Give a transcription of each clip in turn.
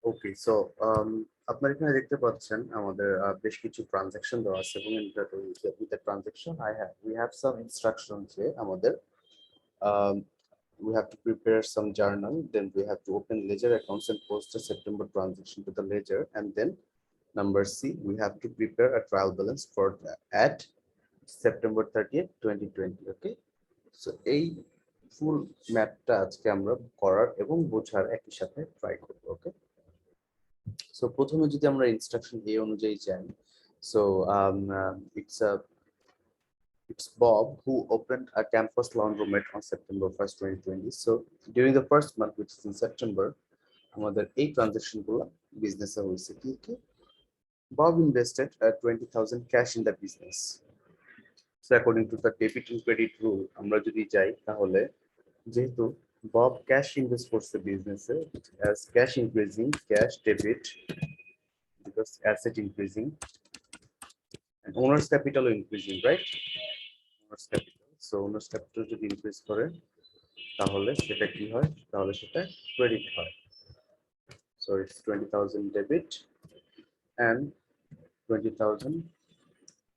ওকে, so আপনারা এখানে দেখতে পাচ্ছেন আমাদের বেশ কিছু ট্রানজাকশন দেওয়া আছে এবং with the transaction we have some instructions যে আমাদের um, we have to prepare some journal, then we have to open ledger accounts and post a September transaction to the ledger, and then number C, we have to prepare a trial balance for at September 30th 2020. Okay, so এই ফুল ম্যাপটা আজকে আমরা করার এবং বোঝার একই সাথে try করব। ওকে, সো প্রথমে যদি আমরা ইনস্ট্রাকশন এ অনুযায়ী যাই, so it's Bob who opened a campus laundromat on September 1st 2020. So during the first month, which is in September, আমাদের এই ট্রানজাকশন গুলো বিজনেসে হয়েছে কি কি Bob invested 20,000 cash in the business. So according to the debit and credit rule, আমরা যদি যাই তাহলে যেহেতু Bob cash invest করছে বিজনেসে, as cash increasing, cash debit because asset increasing and owner's capital increasing, right? Owner's capital. So owner's capital যদি increase করে তাহলে সেটা কি হয়? তাহলে সেটা ক্রেডিট হয়। So it's 20,000 debit and 20,000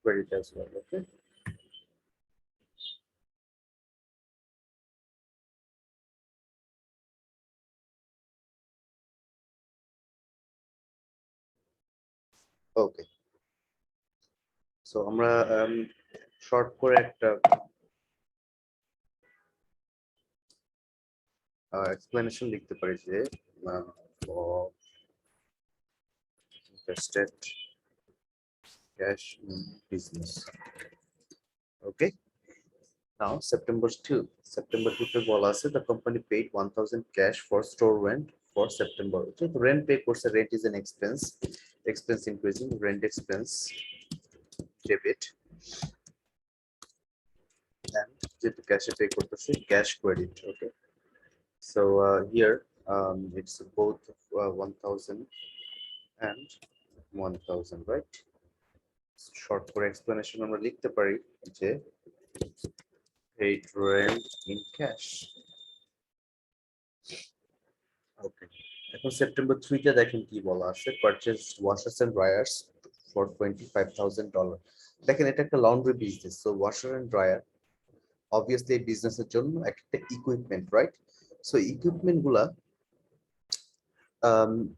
credit as well. Okay. Okay. So আমরা শর্ট করে একটা explanation লিখতে পারি যে invested cash in business. Okay. Now September 2 তে বলা আছে the company paid 1,000 cash for store rent for September. So rent pay করছে, rent is an expense increasing, rent expense debit, and যেহেতু cash pay করতেছে cash credit. Okay, so here it's both 1,000 and 1,000, right? Short for explanation আমরা লিখতে পারি যে paid rent in cash. Okay, এখন September 3 তে দেখেন কি বলা আছে, purchased washers and dryers for $25,000. দেখেন এটা একটা laundry business, so washer and dryer obviously এই বিজনেসের জন্য একটা ইকুইপমেন্ট, রাইট? সো ইকুইপমেন্ট গুলা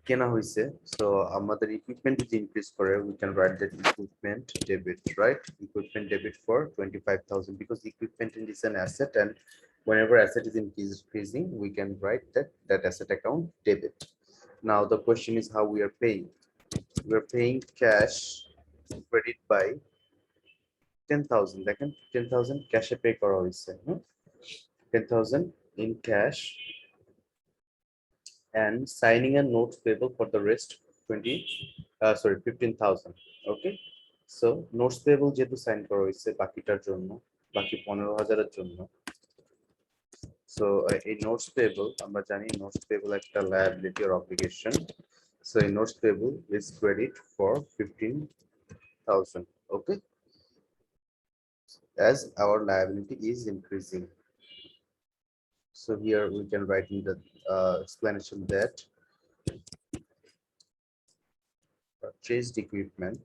কেনা হয়েছে, সো আমাদের ইকুইপমেন্ট যদি ইনক্রিজ করে we can write that equipment debit, right? Equipment debit for 25,000 because equipment is an asset, and whenever asset is increasing we can write that asset account debit. Now the question is how we are paying. We are paying cash credit by 10,000. দেখেন 10,000 ক্যাশে pay করা হয়েছে, 10,000 in cash and signing a note payable for the rest 15,000. Okay, so notes payable যেহেতু sign করা হয়েছে বাকিটার জন্য, বাকি 15,000 এর জন্য, so এই notes payable আমরা জানি notes payable একটা liability or obligation, so a notes payable is credit for 15,000. Okay, as our liability is increasing. So here we can write in the explanation that purchased equipment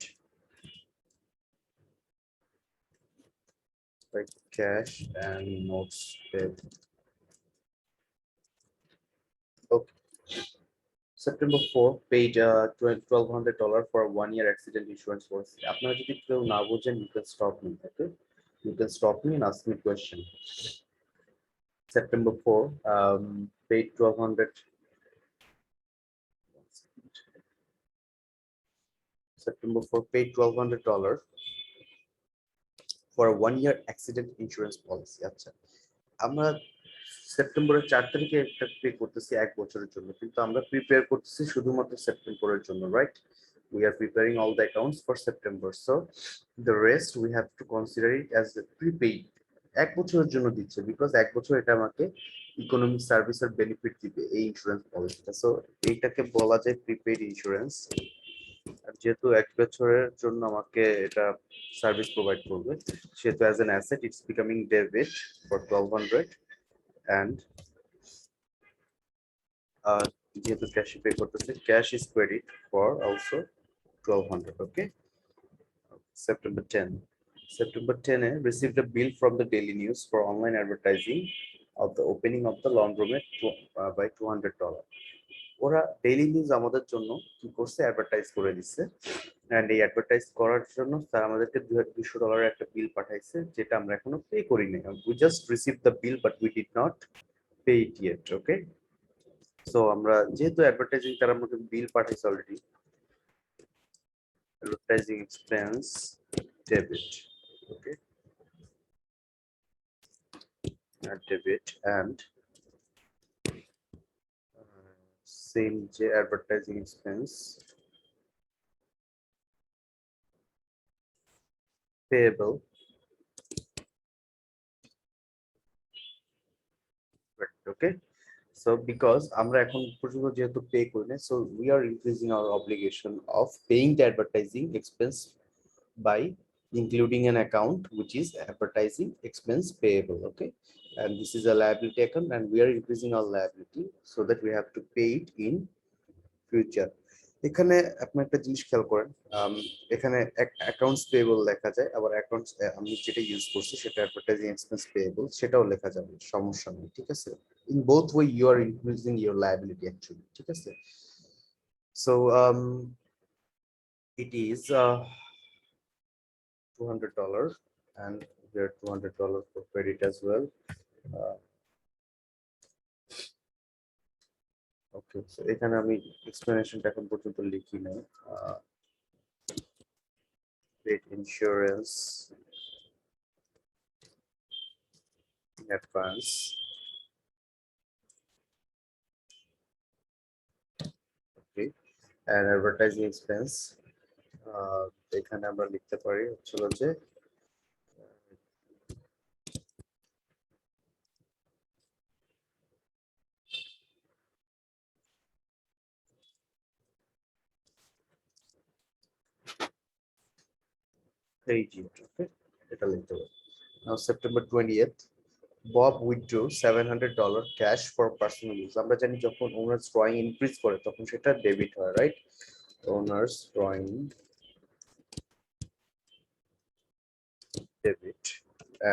by cash and notes payable. Okay. September 4 paid $1,200 for a 1-year accident insurance policy. আপনারা যদি কেউ না বোঝেন you can stop me. Okay, you can stop me and ask me question. September 4 paid 1,200. September 4 paid $1,200 for a 1-year accident insurance policy. আচ্ছা, আমরা সেপ্টেম্বরের 4 তারিখে একটা পে করতেছি 1 বছরের জন্য, কিন্তু আমরা প্রিপেয়ার করতেছি শুধুমাত্র সেপ্টেম্বরের জন্য, right? We are preparing all the accounts for September, so the rest we have to consider it as the prepaid. 1 বছরের জন্য দিচ্ছে বিকজ 1 বছর এটা আমাকে ইকোনমিক সার্ভিসের বেনিফিট দিবে এই ইন্স্যুরেন্স পলিসিটা, সো এইটাকে বলা যায় প্রিপেড ইন্স্যুরেন্স। আর যেহেতু 1 বছরের জন্য আমাকে এটা সার্ভিস প্রোভাইড করবে, সেহেতু as an asset it's becoming debit for 1,200 and যেহেতু ক্যাশে পে করতেছে, cash is credit for also 1200. Okay, September 10. September 10 received a bill from the Daily News for online advertising of the opening of the laundromat by $200. ওরা daily news আমাদের জন্য কি করছে, advertise করে দিচ্ছে। And এই অ্যাডভার্টাইজ করার জন্য স্যার আমাদেরকে $200 একটা বিল পাঠাইছে, যেটা আমরা এখনো পে করি নাই। We just receive the bill but we did not pay it yet. Okay, so আমরা যেহেতু অ্যাডভার্টাইজিং তারা আমাকে বিল পাঠাইছে already, advertising expense debit. Okay, debit and same যে advertising expense payable. Okay, so because আমরা এখন পর্যন্ত যেহেতু পে করি না, so we are increasing our obligation of paying the advertising expense by including an account which is advertising expense payable. Okay, and this is a liability account and we are increasing our liability so that we have to pay it in future. এখানে আপনি একটা জিনিস খেয়াল করেন, এখানে accounts payable লেখা যায়, আবার অ্যাকাউন্টস আমি যেটা ইউজ করছি সেটা অ্যাডভার্টাইজিং এক্সপেন্স পেয়েবল, সেটাও লেখা যাবে, সমস্যা নেই। ঠিক আছে, in both way you are increasing your liability actually. ঠিক আছে, so it is $200 and there $200 for credit as well. Okay, so এখানে আমি এক্সপ্লেনেশনটা এখন পর্যন্ত লিখি নাই। Paid insurance in advance. Okay, and advertising expense এখানে আমরা লিখতে পারি হচ্ছিল যে okay, এটা লিখতে পারি। Now September 20th, Bob withdrew $700 cash for personal use. আমরা জানি যখন ওনার্স ড্রয়িং ইনক্রিজ করে তখন সেটা ডেবিট হয়, right? Owners drawing debit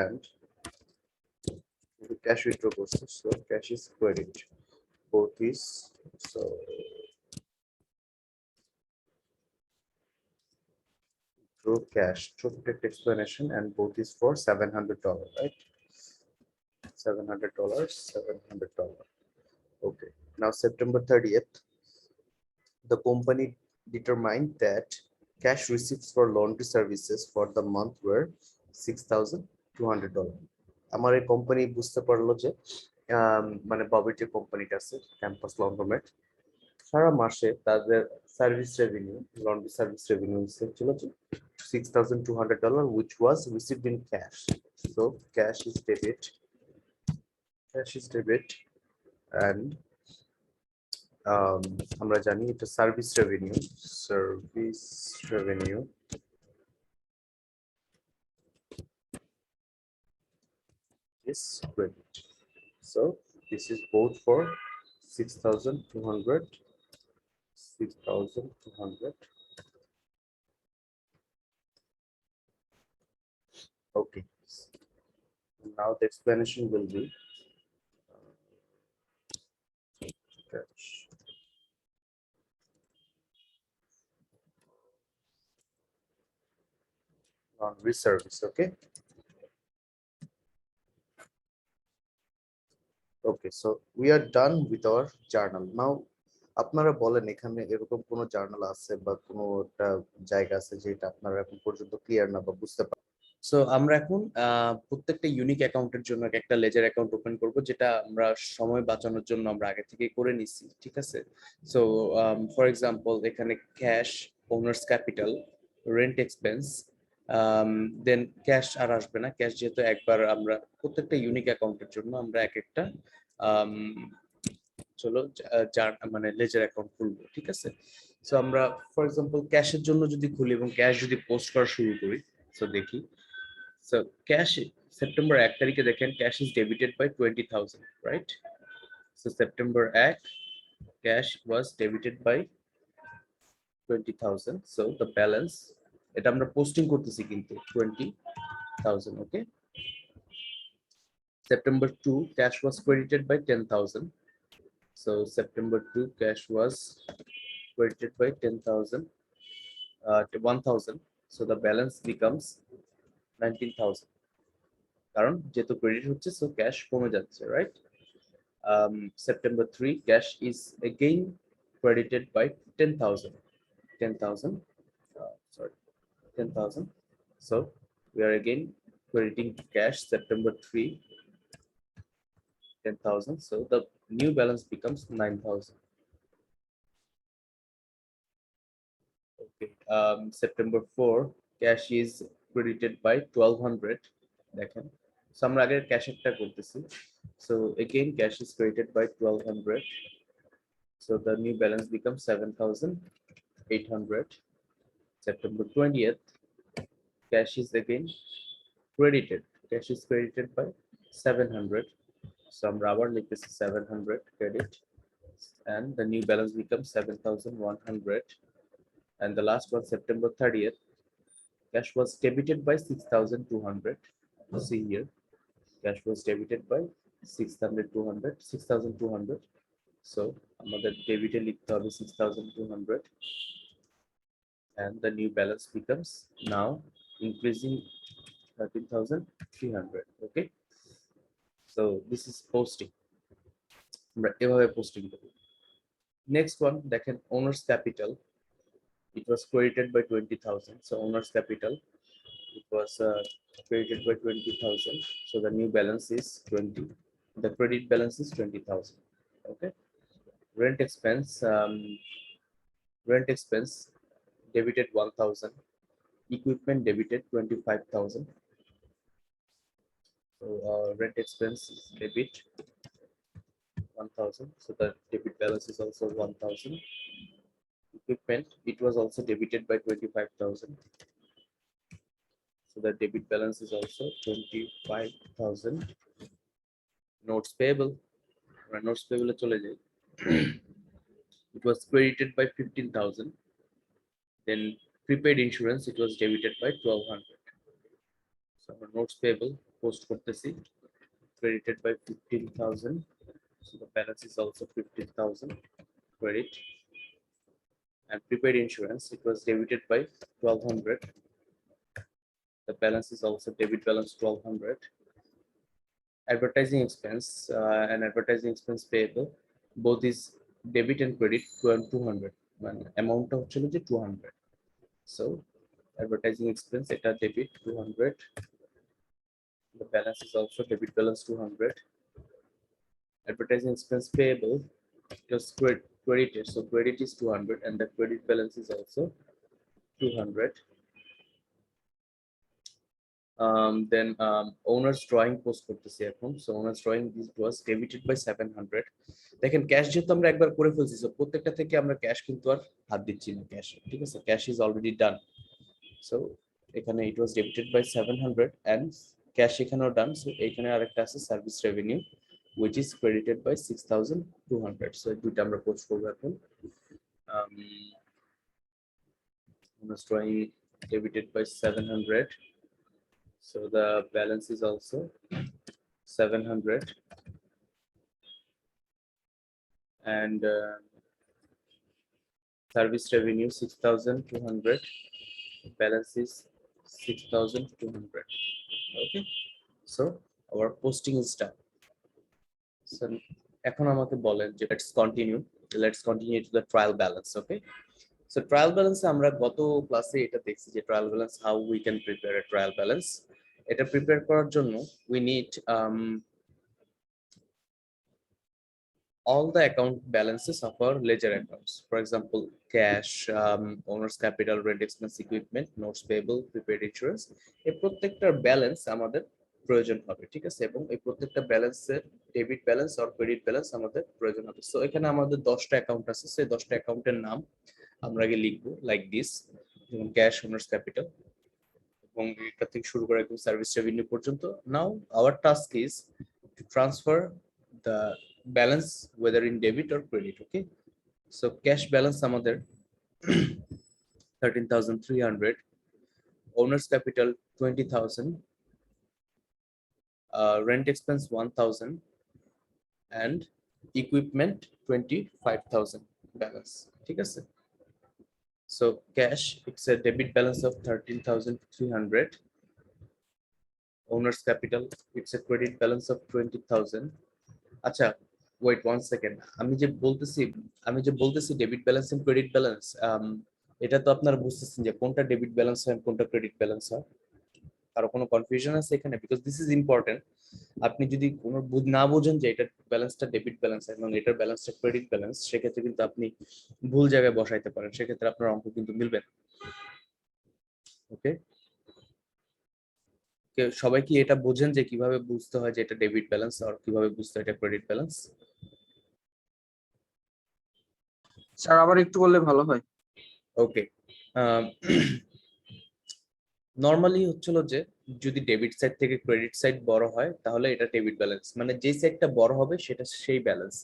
and cash withdraw করছে, so cash is credit, both is, so through cash, through explanation, and both is for $700, right? $700. Okay, now September 30th, the company determined that cash receipts for laundry services for the month were $6,200. আমার এই company বুঝতে পারলো যে মানে ববির যে কোম্পানিটা আছে campus laundromat, সারা মাসে তাদের service revenue, laundry service revenue ছিল $6,200, which was received in cash. So cash is debit and আমরা জানি এটা service revenue is credit. So this is both for 6,200. Okay, now the explanation will be cash laundry service. Okay, okay, so we are done with our journal. Now আপনারা বলেন এখানে এরকম কোন journal আছে বা কোনো একটা জায়গা আছে যেটা আপনারা এখন পর্যন্ত ক্লিয়ার না বা বুঝতে পারেন। সো আমরা এখন প্রত্যেকটা ইউনিক অ্যাকাউন্টের জন্য একটা লেজার অ্যাকাউন্ট ওপেন করব, যেটা আমরা সময় বাঁচানোর জন্য আমরা আগে থেকে করে নিছি। ঠিক আছে, সো ফর এক্সাম্পল এখানে cash, owner's capital, rent expense, then cash আর আসবে না, ক্যাশ যেহেতু একবার আমরা প্রত্যেকটা ইউনিক অ্যাকাউন্টের জন্য আমরা এক একটা চলো মানে লেজার অ্যাকাউন্ট খুলবো। ঠিক আছে, সো আমরা ফর এক্সাম্পল ক্যাশের জন্য যদি খুলি এবং ক্যাশ যদি পোস্ট করা শুরু করি, সো দেখি, সো ক্যাশ সেপ্টেম্বর 1 তারিখে দেখেন cash is debited by 20,000, right? So September 1 cash was debited by 20,000, so the balance, এটা আমরা পোস্টিং করতেছি কিন্তু 20,000, okay. September 2, cash was credited by 10,000, so September 2 cash was credited by 10,000, to 1,000, so the balance becomes 19,000, কারণ যেহেতু credit হচ্ছে so cash কমে যাচ্ছে, right? September 3 cash is again credited by 10,000, 10,000, sorry, 10,000, so we are again crediting cash September 3, 10,000, so the new balance becomes 9,000. Okay. September 4 cash is credited by 1,200, দেখেন, so আমরা আগে cash একটা করতেছি, so again cash is credited by 1,200, so the new balance becomes 7,800. September 20th cash is again credited, cash is credited by 700, so আমরা আবার লিখতেছি 700 credit, and the new balance becomes 7,100. And the last one, September 30th, cash was debited by 6,200. See here, cash was debited by 6,200. So আমাদের ডেবিটে লিখতে হবে 6,200, and the new balance becomes now increasing 13,300. Okay, so this is posting. আমরা এভাবে posting করব। Next one, দেখেন owners capital, it was credited by 20,000, so owners capital, it was credited by 20,000, so the new balance is 20, the credit balance is 20,000. Okay. Rent expense debited 1,000, equipment debited 25,000, so rent expense is debit 1,000, so the debit balance is also 1,000. Equipment, it was also debited by 25,000, so the debit balance is also 25,000. Notes payable, notes payable চলে যাই, it was credited by 15,000. Then prepaid insurance, it was debited by 1,200. So our notes payable post করতেছি, credited by 15,000, so the balance is also 15,000 credit. And prepaid insurance, it was debited by 1,200, the balance is also debit balance 1,200. Advertising expense and advertising expense payable, both is debit and credit 200, amount of 200, so advertising expense এটা debit 200, the balance is also debit balance 200. Advertising expense payable just credited, so credit is 200 and the credit balance is also 200. Then owners drawing post করতেছি এখন, so owners drawing, this was debited by 700. দেখেন cash যেহেতু আমরা একবার করে ফেলছি, so প্রত্যেকটা থেকে আমরা ক্যাশ কিন্তু আর হাত দিচ্ছি না, ক্যাশ, ঠিক আছে, cash is already done, so এখানে it was debited by 700 and cash এখানেও done, so এখানে আরেকটা আছে service revenue which is credited by 6,200, so দুইটা আমরা পোস্ট করব এখন। owners drawing debited by 700, so the balance is also 700, and service revenue 6,200, balance is 6,200. Okay, so our posting is done. So এখন আমাকে বলেন যে let's continue to the trial balance. Okay, so trial balance আমরা গত ক্লাসে এটা দেখছি যে trial balance, how we can prepare a trial balance. এটা প্রিপেয়ার করার জন্য we need all the account balances of our ledger accounts. For example, cash, owner's capital, rent expense, equipment, notes payable, prepaid insurance. এই প্রত্যেকটার balance আমাদের প্রয়োজন হবে, ঠিক আছে, এবং এই প্রত্যেকটা ব্যালেন্সের ডেবিট ব্যালেন্স আর ক্রেডিট ব্যালেন্স আমাদের প্রয়োজন হবে। সো এখানে আমাদের 10টা অ্যাকাউন্ট আছে, সেই 10টা অ্যাকাউন্টের নাম আমরা আগে লিখবো লাইক দিস, যেমন ক্যাশ, ওনার্স ক্যাপিটাল, এবং এটা থেকে শুরু করে একদম সার্ভিস রেভিনিউ পর্যন্ত। নাও hour task is to transfer the balance whether in debit or credit. Okay, so cash balance আমাদের 13,300, owners capital 20,000, rent expense 1,000, and equipment 25,000 balance. ঠিক আছে? So cash, it's a debit balance of 13,300. Owner's capital, it's a credit balance of 20,000. আচ্ছা, wait 1 second. আমি যে বলতেছি debit balance and credit balance, এটা তো আপনারা বুঝতেছেন যে কোনটা ডেবিট ব্যালেন্স হয় কোনটা ক্রেডিট ব্যালেন্স হয়। কারো কোনো কনফিউশন আছে এখানে? Because this is important. আপনি যদি কোনো না বোঝেন যে এটা ব্যালেন্সটা ডেবিট ব্যালেন্স এবং এটার ব্যালেন্সটা ক্রেডিট ব্যালেন্স, সেক্ষেত্রে কিন্তু আপনি ভুল জায়গায় বসাইতে পারেন, সেক্ষেত্রে আপনার অঙ্ক কিন্তু মিলবে না। ওকে, সবাই কি এটা বোঝেন যে কিভাবে বুঝতে হয় যে এটা ডেবিট ব্যালেন্স আর কিভাবে বুঝতে হয় এটা ক্রেডিট ব্যালেন্স? স্যার আবার একটু বললে ভালো হয়। ওকে, নরমালি হচ্ছিল যে যদি ডেবিট সাইড থেকে ক্রেডিট সাইড বড় হয় তাহলে এটা ডেবিট ব্যালেন্স, মানে যে সাইডটা বড় হবে সেটা সেই ব্যালেন্স।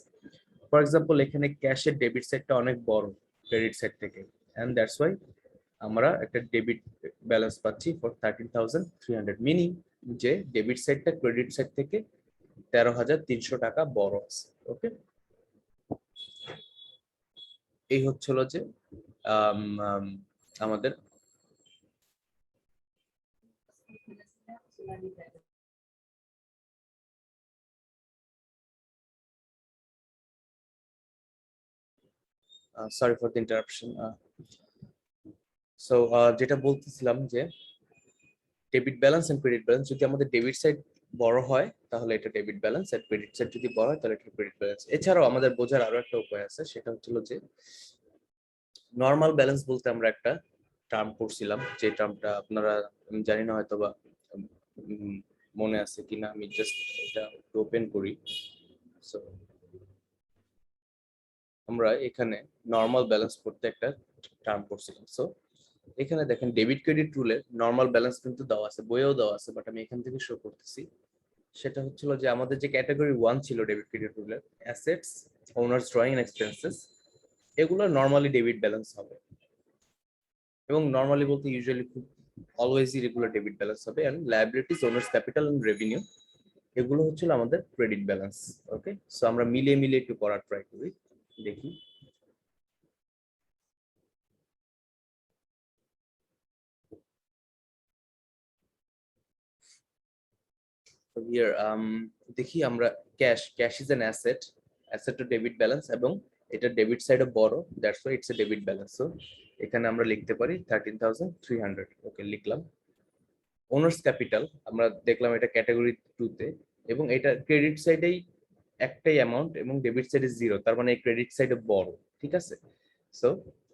ফর এক্সাম্পল এখানে ক্যাশের ডেবিট সাইডটা অনেক বড় ক্রেডিট সাইড থেকে, এন্ড দ্যাটস ওয়াই আমরা একটা ডেবিট ব্যালেন্স পাচ্ছি ফর 13,300, মিনিং যে ডেবিট সাইডটা ক্রেডিট সাইড থেকে 13,300 টাকা বড় আছে। ওকে, এই হচ্ছিল যে আমাদের sorry for the interruption. So যেটা বলতেছিলাম যে debit balance and credit balance, যদি আমাদের ডেবিট সাইড বড় হয় তাহলে এটা ডেবিট ব্যালেন্স, আর ক্রেডিট সাইড যদি বড় হয় তাহলে এটা ক্রেডিট ব্যালেন্স। এছাড়াও আমাদের বোঝার আরো একটা উপায় আছে, সেটা হচ্ছিল যে নর্মাল ব্যালেন্স বলতে আমরা একটা টার্ম পড়ছিলাম, যে টার্মটা আপনারা, আমি জানি না হয়তো বা মনে আছে কিনা, আমি জাস্ট এটা ওপেন করি। সো আমরা এখানে নর্মাল ব্যালেন্স করতে একটা টার্ম পড়ছিলাম। সো এখানে দেখেন ডেবিট ক্রেডিট রুলে নর্মাল ব্যালেন্স কিন্তু দেওয়া আছে, বইয়েও দেওয়া আছে, বাট আমি এখান থেকে শো করতেছি। সেটা হচ্ছিল যে আমাদের যে ক্যাটাগরি 1 ছিল ডেবিট ক্রেডিট রুলের, assets, owner's drawing and expenses, এগুলো নর্মালি ডেবিট ব্যালেন্স হবে, এবং নর্মালি বলতে ইউজুয়ালি খুব অলওয়েজই রেগুলার ডেবিট ব্যালেন্স হবে। And liabilities, owner's capital and revenue, এগুলো হচ্ছিল আমাদের ক্রেডিট ব্যালেন্স। ওকে, সো আমরা মিলিয়ে মিলিয়ে একটু পড়ার ট্রাই করি, দেখি। হিয়ার দেখি আমরা, cash is an asset, asset to debit balance, এবং এটা ডেবিট সাইডে বড়, that's why it's a debit balance. So এখানে আমরা লিখতে পারি 13,300। ওকে, লিখলাম। ওনার্স ক্যাপিটাল আমরা দেখলাম এটা ক্যাটাগরি 2 তে, এবং এটা ক্রেডিট সাইডেই একটাই অ্যামাউন্ট এবং ডেবিট সাইডে 0, তার মানে ক্রেডিট সাইডে বড়। ঠিক আছে? সো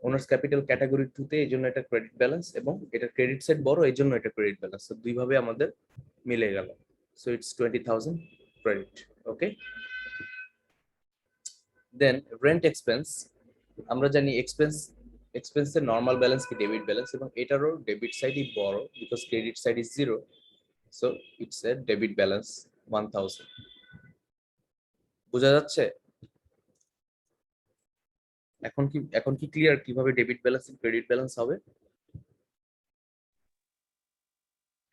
ওনার্স ক্যাপিটাল ক্যাটাগরি 2 তে, এই জন্য এটা ক্রেডিট ব্যালেন্স, এবং এটা ক্রেডিট সাইড বড় এই জন্য এটা ক্রেডিট ব্যালেন্স। তো দুই ভাবে আমাদের মিলে গেল। So it's 20,000 credit. Okay, then rent expense, আমরা জানি এক্সপেন্সের নর্মাল ব্যালেন্স কি ডেবিট ব্যালেন্স, এবং এটারও ডেবিট সাইডই বড় because credit side is 0, so it's a debit balance 1,000। বোঝা যাচ্ছে? এখন কি ক্লিয়ার কিভাবে debit balance and credit balance হবে?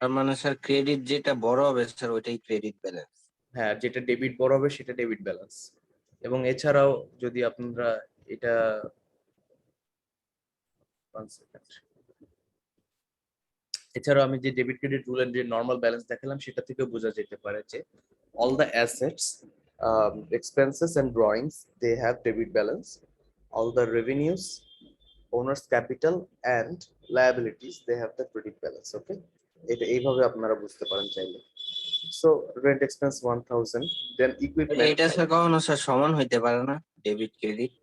তার মানে স্যার ক্রেডিট যেটা বড় হবে স্যার ওইটাই ক্রেডিট ব্যালেন্স। হ্যাঁ, যেটা ডেবিট বড় হবে সেটা ডেবিট ব্যালেন্স। এবং এছাড়াও যদি আপনারা এটা, 1 সেকেন্ড, এছাড়াও আমি যে ডেবিট ক্রেডিট রুলের যে নর্মাল ব্যালেন্স দেখালাম সেটা থেকে বোঝা যেতে পারে যে all the assets, expenses and drawings, they have debit balance. All the revenues, owner's capital and liabilities, they have the credit balance. Okay, এটা এইভাবে আপনারা বুঝতে পারেন চাইলে। So rent expense 1,000, then equipment, এটা স্যার কখনো স্যার সমান হইতে পারে না ডেবিট ক্রেডিট?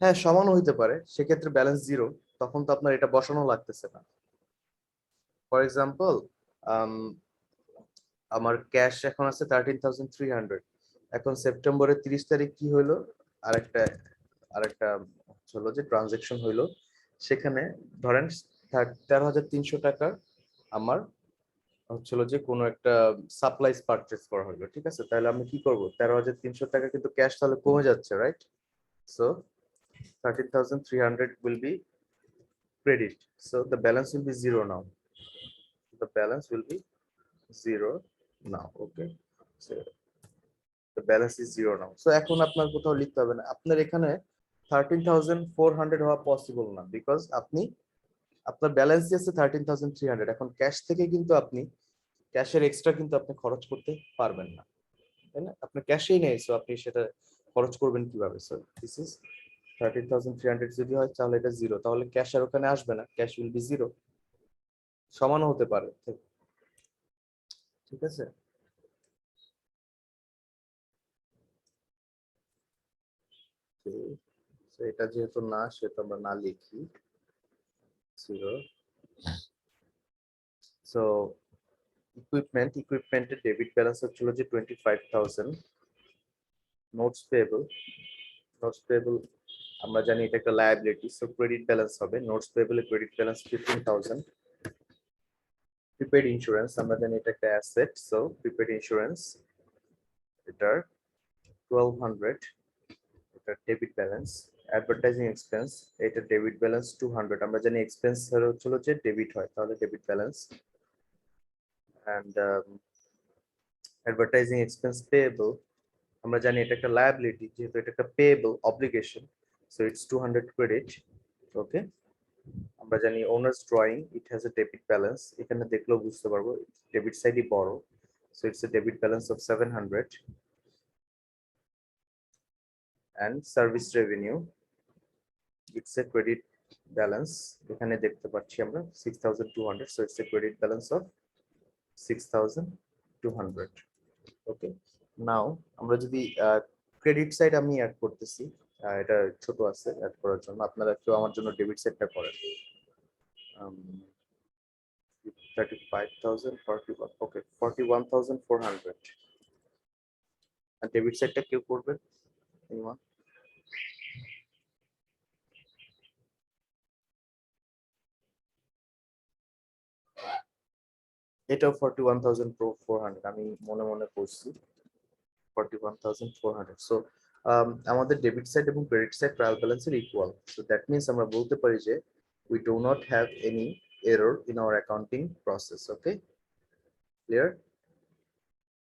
হ্যাঁ সমানও হইতে পারে, সেক্ষেত্রে ব্যালেন্স 0, তখন তো আপনার এটা বসানো লাগতেছে না। ফর এক্সাম্পল আমার ক্যাশ এখন আছে 13,300, এখন সেপ্টেম্বরের 30 তারিখ কি হইলো, আরেকটা আরেকটা হলো যে ট্রানজেকশন হইলো, সেখানে ধরেন 13,300 টাকার আমার হচ্ছিল যে কোনো একটা সাপ্লাইজ পারচেস করা হলো। ঠিক আছে, তাহলে আমি কি করব, 13,300 টাকা কিন্তু ক্যাশ তাহলে কমে যাচ্ছে, right? So 13,300 will be credit, so the balance will be zero now. The balance will be zero now. Okay, so the balance is zero now. So এখন আপনার কোথাও লিখতে হবে না, আপনার এখানে 13,400 হওয়া পসিবল না, বিকজ আপনি আপনার ব্যালেন্স আছে 13,300। এখন ক্যাশ থেকে কিন্তু আপনি ক্যাশের এক্সট্রা কিন্তু আপনি খরচ করতে পারবেন না, তাই না? আপনার ক্যাশেই নেই, সো আপনি সেটা খরচ করবেন কিভাবে? সো দিস ইজ 13,300 যদি হয় তাহলে এটা জিরো, তাহলে ক্যাশ আর ওখানে আসবে না, ক্যাশ উইল বি জিরো। সমানও হতে পারে, ঠিক আছে? তো এটা যেহেতু না, সেটা আমরা না লিখি জিরো। সো ইকুইপমেন্টের ডেবিট ব্যালেন্স হচ্ছিল যে 25,000। নোটস পেয়েবল আমরা জানি এটা একটা লায়াবিলিটি, সো ক্রেডিট ব্যালেন্স হবে। নোটস পেয়েবল এর ক্রেডিট ব্যালেন্স 15,000। প্রিপেড ইন্স্যুরেন্স আমরা জানি এটা একটা অ্যাসেট, সো প্রিপেড ইন্স্যুরেন্স এটার 1200, এটা ডেবিট ব্যালেন্স। অ্যাডভার্টাইজিং এক্সপেন্স, এটা ডেবিট ব্যালেন্স 200। আমরা জানি এক্সপেন্স হচ্ছিল যে ডেবিট হয়, তাহলে debit balance. And advertising expense payable, আমরা জানি এটা একটা লায়াবিলিটি, যেহেতু এটা একটা payable obligation, so it's 200 credit. Okay, আমরা জানি owner's drawing, it has a debit balance, এখানে দেখলেও বুঝতে পারবো ডেবিট সাইডই বড়, so it's a debit balance of 700। And service revenue, it's a credit balance, এখানে দেখতে পাচ্ছি আমরা 6,200, so it's a credit balance of 6,200। ওকে, নাও আমরা যদি ক্রেডিট সাইড আমি অ্যাড করতেছি, এটা ছোট আছে অ্যাড করার জন্য, আপনারা একটু আমার জন্য ডেবিট সাইডটা করেন। 35,000, 41, ওকে 41,400। আর ডেবিট সাইডটা কেউ করবে? Anyone? এটাও 41,400, আমি মনে মনে করছি 41,400। সো আমাদের ডেবিট সাইড এবং ক্রেডিট সাইড ট্রায়াল ব্যালেন্সের ইকুয়াল, সো দ্যাট মিনস আমরা বলতে পারি যে we do not have any error in our accounting process. Okay, clear?